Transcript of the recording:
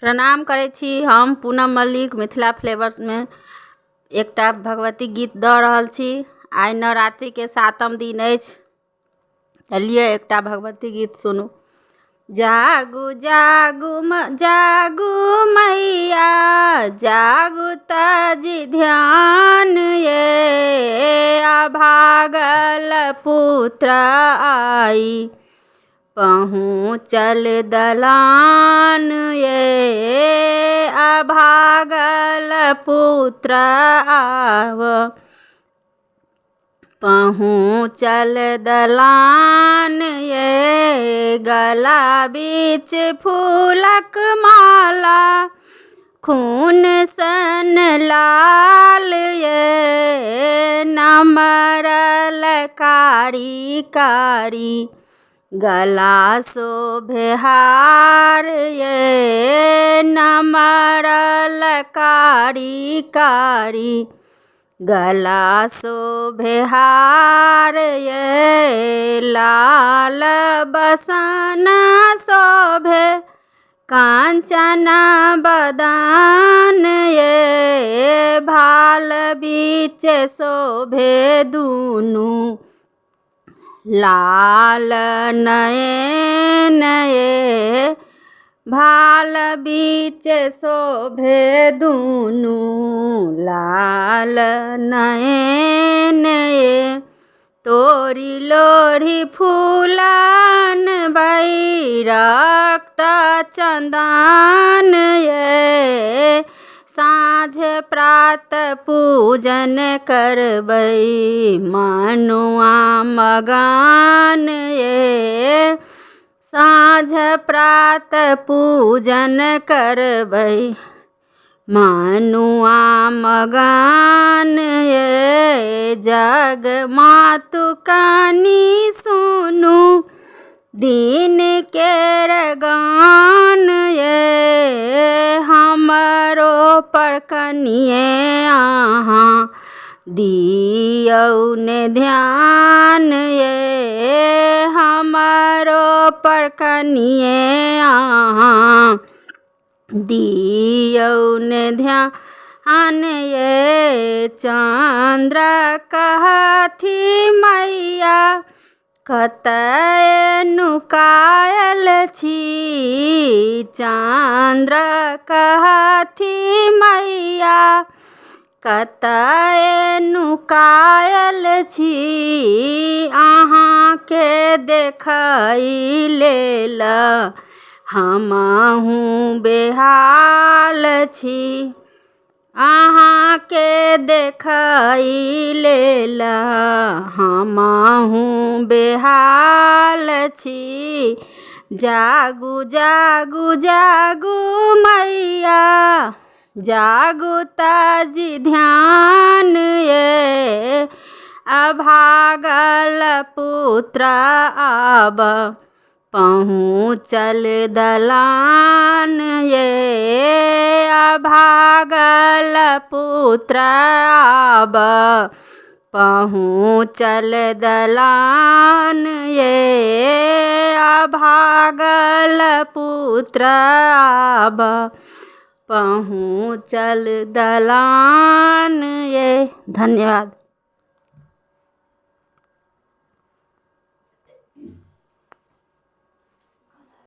प्रणाम करै छी। हम पूनम मल्लिक मिथिला फ्लेवर्स में एकटा भगवती गीत दऽ रहल छी। आइ नवरात्रि के 7म दिन अछि। चलिए एकटा भगवती गीत सुनू। जागू जागू जागू मैया जागू तजी ध्यान ये अभागल पुत्र आई पहुँचल दलान ये अभागल पुत्र आव पहुँचल दलान ये गला बीच फूलक माला खून सन लाल ये नमरल कारी कारी गला शोभे हार ये नमरल कारी कारी गला शोभे हार ये लाल बसन शोभे कांचन बदन ये भाल बीच शोभे दूनु लाल नयन ये भाल बीच शोभे दूनु लाल नयन ये तोरी लोढ़ी फूलन बई रक्त चंदन ये साँझ प्रात पूजन करबई मनुआ मगन ये साँझ प्रात पूजन करबई मनुआ मगन ये जग मातु कानी सुनु दीन केर गान ये हमरो पर कनिए आहाँ दियौ ने ध्यान ये हमरो पर कनिए आहाँ दियौ ने ध्यान ये चंद्र कहथी मैया कतय नुकायल छी चंद्र कहथी मैया कतय नुकायल छी अहाँ के देखै लेल हमहूँ बेहाल छी अहाँ के देखै लेल हमहूँ बेहाल छी जागू जागू जागू मैया जागू तजी ध्यान ये अभागल पुत्र आब पहुँचल दलान ये अभागल पुत्र आब पहुँचल दलान ये अभागल पुत्र आब पहुँचल दलान ये। धन्यवाद।